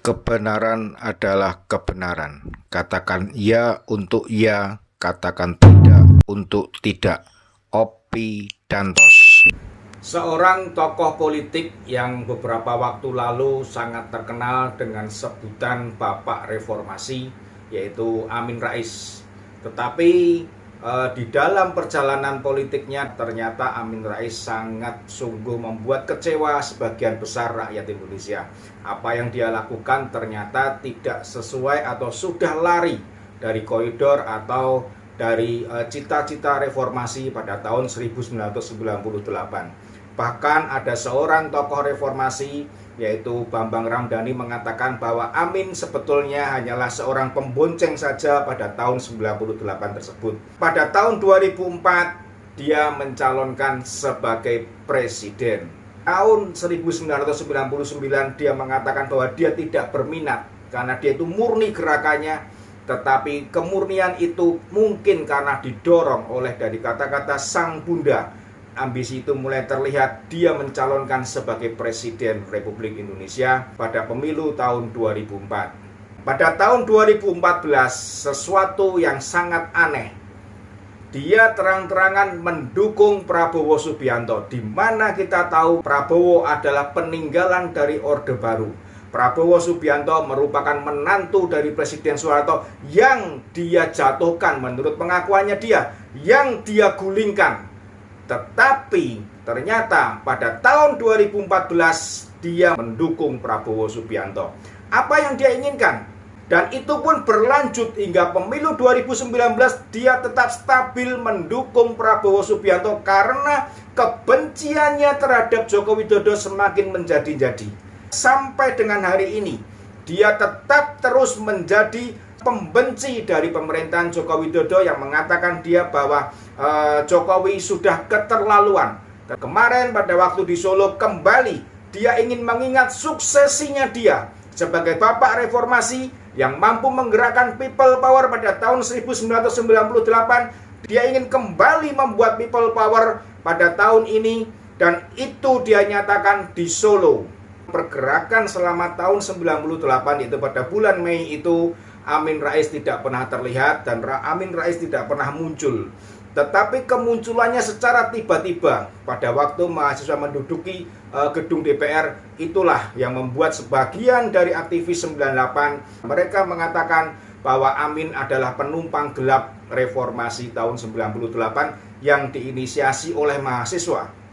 Kebenaran adalah kebenaran. Katakan ya untuk ya, katakan tidak untuk tidak. Opi Dantos. Seorang tokoh politik yang beberapa waktu lalu sangat terkenal dengan sebutan Bapak Reformasi, yaitu Amin Rais. Tetapi di dalam perjalanan politiknya ternyata Amin Rais sangat sungguh membuat kecewa sebagian besar rakyat Indonesia. Apa yang dia lakukan ternyata tidak sesuai atau sudah lari dari koridor atau dari cita-cita reformasi pada tahun 1998. Bahkan ada seorang tokoh reformasi yaitu Bambang Ramdhani mengatakan bahwa Amin sebetulnya hanyalah seorang pembonceng saja pada tahun 98 tersebut. Pada tahun 2004 dia mencalonkan sebagai presiden. Tahun 1999 dia mengatakan bahwa dia tidak berminat karena dia itu murni gerakannya, tetapi kemurnian itu mungkin karena didorong oleh dari kata-kata sang bunda. Ambisi itu mulai terlihat, dia mencalonkan sebagai Presiden Republik Indonesia pada pemilu tahun 2004. Pada tahun 2014, sesuatu yang sangat aneh. Dia terang-terangan mendukung Prabowo Subianto, di mana kita tahu Prabowo adalah peninggalan dari Orde Baru. Prabowo Subianto merupakan menantu dari Presiden Soeharto yang dia jatuhkan menurut pengakuannya dia, yang dia gulingkan. Tetapi ternyata pada tahun 2014 dia mendukung Prabowo Subianto. Apa yang dia inginkan? Dan itu pun berlanjut hingga pemilu 2019 dia tetap stabil mendukung Prabowo Subianto karena kebenciannya terhadap Joko Widodo semakin menjadi-jadi. Sampai dengan hari ini dia tetap terus menjadi pembenci dari pemerintahan Joko Widodo yang mengatakan dia bahwa Jokowi sudah keterlaluan. Kemarin pada waktu di Solo kembali dia ingin mengingat suksesinya dia sebagai Bapak Reformasi yang mampu menggerakkan people power pada tahun 1998. Dia ingin kembali membuat people power pada tahun ini dan itu dia nyatakan di Solo. Pergerakan selama tahun 98 itu pada bulan Mei itu Amin Rais tidak pernah terlihat dan Amin Rais tidak pernah muncul. Tetapi kemunculannya secara tiba-tiba pada waktu mahasiswa menduduki gedung DPR, itulah yang membuat sebagian dari aktivis 98 mereka mengatakan bahwa Amin adalah penumpang gelap reformasi tahun 98 yang diinisiasi oleh mahasiswa.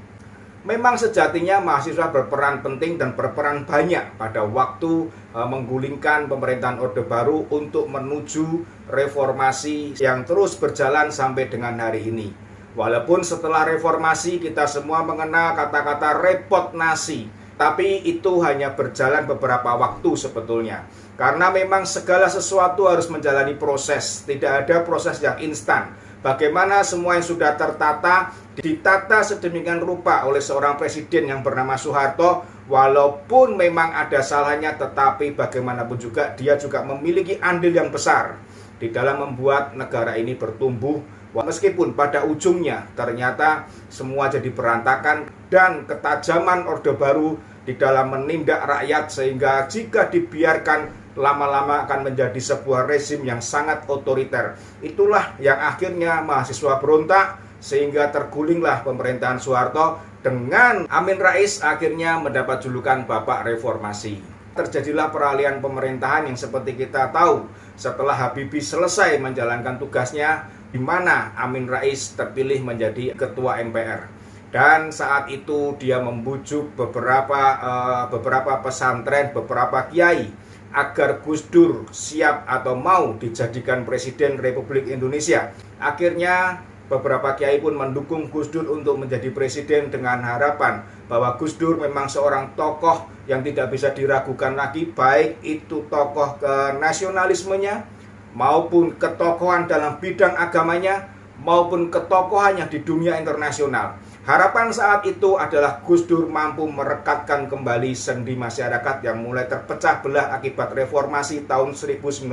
Memang sejatinya mahasiswa berperan penting dan berperan banyak pada waktu menggulingkan pemerintahan Orde Baru untuk menuju reformasi yang terus berjalan sampai dengan hari ini. Walaupun setelah reformasi kita semua mengenal kata-kata repot nasi, tapi itu hanya berjalan beberapa waktu sebetulnya. Karena memang segala sesuatu harus menjalani proses, tidak ada proses yang instan. Bagaimana semua yang sudah tertata, ditata sedemikian rupa oleh seorang presiden yang bernama Soeharto, walaupun memang ada salahnya, tetapi bagaimanapun juga dia juga memiliki andil yang besar di dalam membuat negara ini bertumbuh. Meskipun pada ujungnya ternyata semua jadi berantakan dan ketajaman Orde Baru di dalam menindak rakyat sehingga jika dibiarkan lama-lama akan menjadi sebuah rezim yang sangat otoriter. Itulah yang akhirnya mahasiswa berontak sehingga tergulinglah pemerintahan Soeharto dengan Amin Rais akhirnya mendapat julukan Bapak Reformasi. Terjadilah peralihan pemerintahan yang seperti kita tahu setelah Habibie selesai menjalankan tugasnya, di mana Amin Rais terpilih menjadi ketua MPR. Dan saat itu dia membujuk beberapa pesantren, beberapa kiai agar Gus Dur siap atau mau dijadikan Presiden Republik Indonesia. Akhirnya beberapa kiai pun mendukung Gus Dur untuk menjadi presiden dengan harapan bahwa Gus Dur memang seorang tokoh yang tidak bisa diragukan lagi, baik itu tokoh kenasionalismenya maupun ketokohan dalam bidang agamanya maupun ketokohannya di dunia internasional. Harapan saat itu adalah Gus Dur mampu merekatkan kembali sendi masyarakat yang mulai terpecah belah akibat reformasi tahun 1998.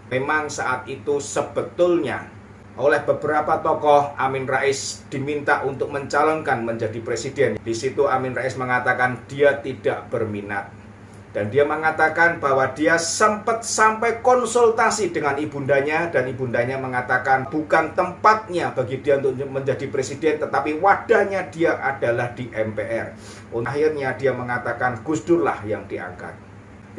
Memang saat itu sebetulnya oleh beberapa tokoh Amin Rais diminta untuk mencalonkan menjadi presiden. Di situ Amin Rais mengatakan dia tidak berminat. Dan dia mengatakan bahwa dia sempat sampai konsultasi dengan ibundanya, dan ibundanya mengatakan bukan tempatnya bagi dia untuk menjadi presiden, tetapi wadahnya dia adalah di MPR. Akhirnya dia mengatakan Gus Dur lah yang diangkat.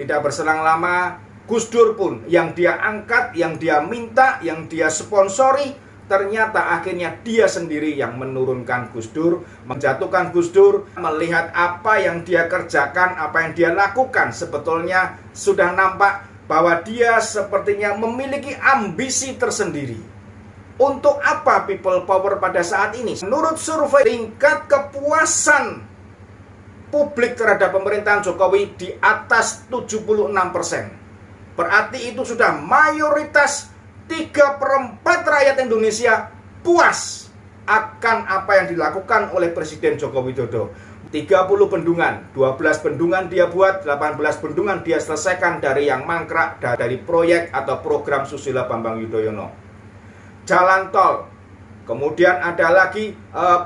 Tidak berselang lama, Gus Dur pun yang dia angkat, yang dia minta, yang dia sponsori, ternyata akhirnya dia sendiri yang menurunkan Gus Dur, menjatuhkan Gus Dur. Melihat apa yang dia kerjakan, apa yang dia lakukan, sebetulnya sudah nampak bahwa dia sepertinya memiliki ambisi tersendiri. Untuk apa people power pada saat ini? Menurut survei, tingkat kepuasan publik terhadap pemerintahan Jokowi di atas 76%. Berarti itu sudah mayoritas 3/4 rakyat Indonesia puas akan apa yang dilakukan oleh Presiden Joko Widodo. 30 bendungan, 12 bendungan dia buat, 18 bendungan dia selesaikan dari yang mangkrak, dari proyek atau program Susilo Bambang Yudhoyono. Jalan tol, kemudian ada lagi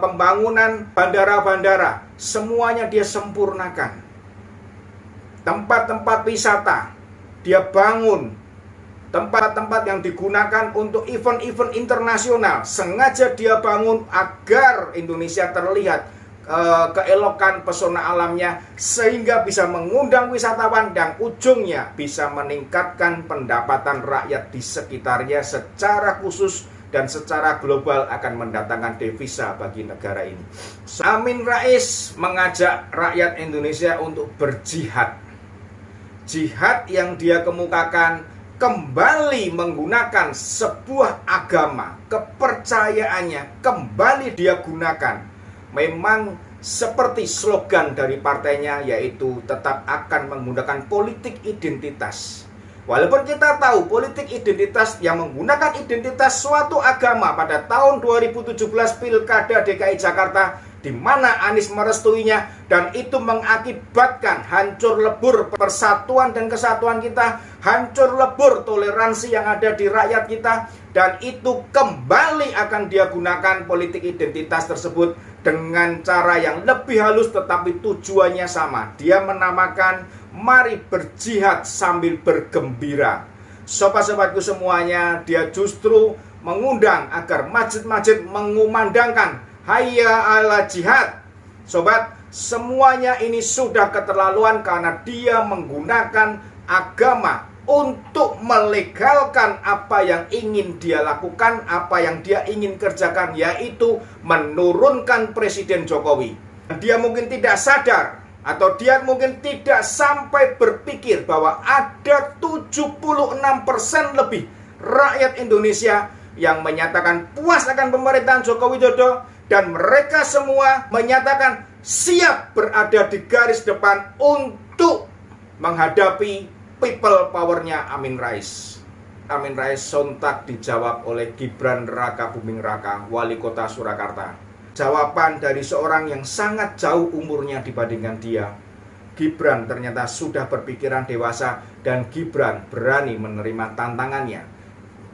pembangunan bandara-bandara, semuanya dia sempurnakan. Tempat-tempat wisata dia bangun. Tempat-tempat yang digunakan untuk event-event internasional sengaja dia bangun agar Indonesia terlihat keelokan pesona alamnya, sehingga bisa mengundang wisatawan dan ujungnya bisa meningkatkan pendapatan rakyat di sekitarnya secara khusus dan secara global akan mendatangkan devisa bagi negara ini. Amin Rais mengajak rakyat Indonesia untuk berjihad. Jihad yang dia kemukakan kembali menggunakan sebuah agama, kepercayaannya kembali dia gunakan. Memang seperti slogan dari partainya, yaitu tetap akan menggunakan politik identitas. Walaupun kita tahu politik identitas yang menggunakan identitas suatu agama pada tahun 2017 Pilkada DKI Jakarta, di mana Anies merestuinya, dan itu mengakibatkan hancur lebur persatuan dan kesatuan kita, hancur lebur toleransi yang ada di rakyat kita, dan itu kembali akan dia gunakan politik identitas tersebut dengan cara yang lebih halus tetapi tujuannya sama. Dia menamakan mari berjihad sambil bergembira. Sobat-sobatku semuanya, dia justru mengundang agar masjid-masjid mengumandangkan hayya ala jihad. Sobat, semuanya ini sudah keterlaluan karena dia menggunakan agama untuk melegalkan apa yang ingin dia lakukan, apa yang dia ingin kerjakan, yaitu menurunkan Presiden Jokowi. Dia mungkin tidak sadar, atau dia mungkin tidak sampai berpikir bahwa ada 76% lebih rakyat Indonesia yang menyatakan puas akan pemerintahan Joko Widodo, dan mereka semua menyatakan siap berada di garis depan untuk menghadapi people powernya Amin Rais. Amin Rais sontak dijawab oleh Gibran Raka Buming Raka, wali kota Surakarta. Jawaban dari seorang yang sangat jauh umurnya dibandingkan dia. Gibran ternyata sudah berpikiran dewasa dan Gibran berani menerima tantangannya.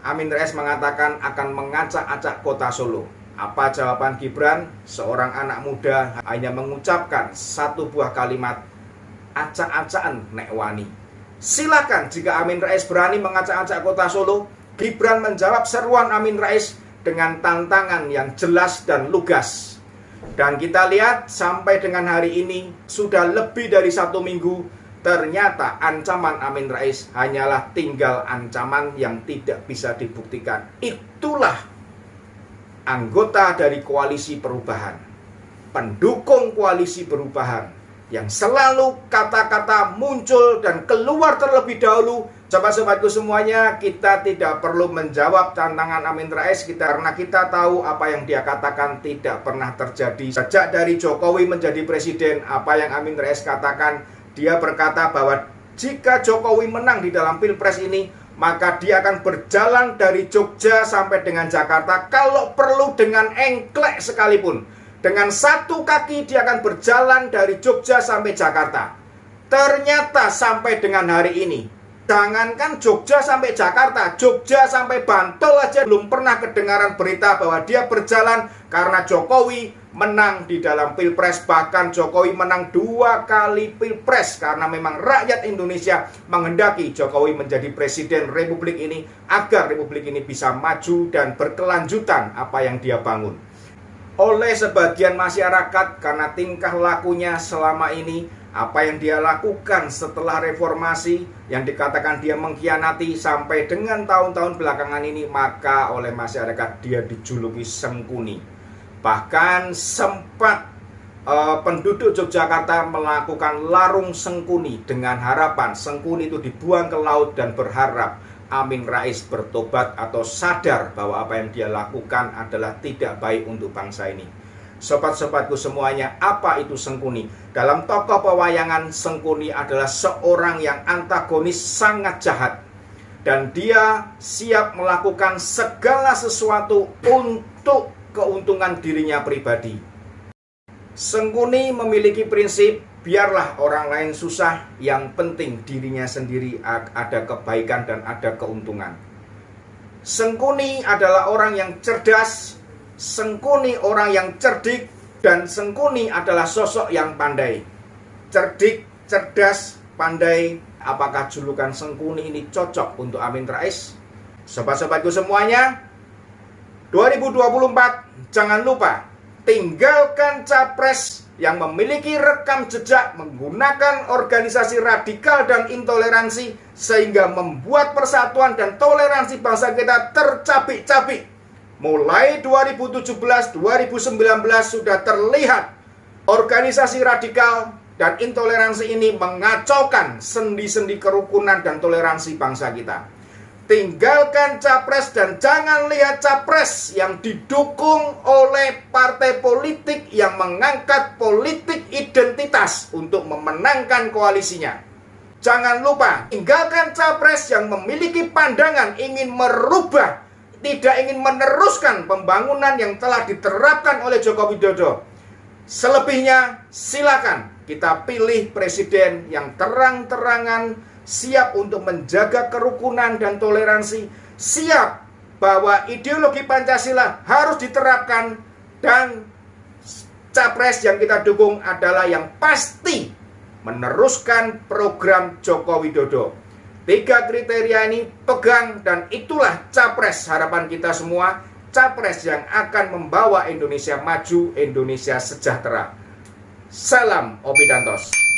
Amin Rais mengatakan akan mengacak-acak kota Solo. Apa jawaban Gibran? Seorang anak muda hanya mengucapkan satu buah kalimat, acak-acakan nek wani. Silakan jika Amin Rais berani mengacak-acak kota Solo. Gibran menjawab seruan Amin Rais dengan tantangan yang jelas dan lugas. Dan kita lihat sampai dengan hari ini sudah lebih dari 1 minggu, ternyata ancaman Amin Rais hanyalah tinggal ancaman yang tidak bisa dibuktikan. Itulah anggota dari koalisi perubahan, pendukung koalisi perubahan, yang selalu kata-kata muncul dan keluar terlebih dahulu. Sobat-sobatku semuanya, kita tidak perlu menjawab tantangan Amin Rais karena kita tahu apa yang dia katakan tidak pernah terjadi. Sejak dari Jokowi menjadi presiden, apa yang Amin Rais katakan, dia berkata bahwa jika Jokowi menang di dalam Pilpres ini, maka dia akan berjalan dari Jogja sampai dengan Jakarta, kalau perlu dengan engklek sekalipun. Dengan satu kaki dia akan berjalan dari Jogja sampai Jakarta. Ternyata sampai dengan hari ini, jangankan Jogja sampai Jakarta, Jogja sampai Bantul aja belum pernah kedengaran berita bahwa dia berjalan karena Jokowi menang di dalam Pilpres, bahkan Jokowi menang 2 kali Pilpres karena memang rakyat Indonesia menghendaki Jokowi menjadi presiden Republik ini agar Republik ini bisa maju dan berkelanjutan apa yang dia bangun. Oleh sebagian masyarakat karena tingkah lakunya selama ini, apa yang dia lakukan setelah reformasi yang dikatakan dia mengkhianati sampai dengan tahun-tahun belakangan ini, maka oleh masyarakat dia dijuluki Sengkuni. Bahkan sempat penduduk Yogyakarta melakukan larung Sengkuni dengan harapan Sengkuni itu dibuang ke laut dan berharap Amin Rais bertobat atau sadar bahwa apa yang dia lakukan adalah tidak baik untuk bangsa ini. Sobat-sobatku semuanya, apa itu Sengkuni? Dalam tokoh pewayangan, Sengkuni adalah seorang yang antagonis sangat jahat. Dan dia siap melakukan segala sesuatu untuk keuntungan dirinya pribadi. Sengkuni memiliki prinsip, biarlah orang lain susah, yang penting dirinya sendiri ada kebaikan dan ada keuntungan. Sengkuni adalah orang yang cerdas, Sengkuni orang yang cerdik, dan Sengkuni adalah sosok yang pandai. Cerdik, cerdas, pandai. Apakah julukan Sengkuni ini cocok untuk Amin Rais? Sobat-sobatku semuanya, 2024 jangan lupa tinggalkan capres yang memiliki rekam jejak menggunakan organisasi radikal dan intoleransi sehingga membuat persatuan dan toleransi bangsa kita tercabik-cabik. Mulai 2017-2019 sudah terlihat organisasi radikal dan intoleransi ini mengacaukan sendi-sendi kerukunan dan toleransi bangsa kita. Tinggalkan capres dan jangan lihat capres yang didukung oleh partai politik yang mengangkat politik identitas untuk memenangkan koalisinya. Jangan lupa, tinggalkan capres yang memiliki pandangan ingin merubah, tidak ingin meneruskan pembangunan yang telah diterapkan oleh Joko Widodo. Selebihnya silakan kita pilih presiden yang terang-terangan siap untuk menjaga kerukunan dan toleransi, siap bahwa ideologi Pancasila harus diterapkan, dan capres yang kita dukung adalah yang pasti meneruskan program Joko Widodo. 3 kriteria ini pegang dan itulah capres harapan kita semua, capres yang akan membawa Indonesia maju, Indonesia sejahtera. Salam Opidantos.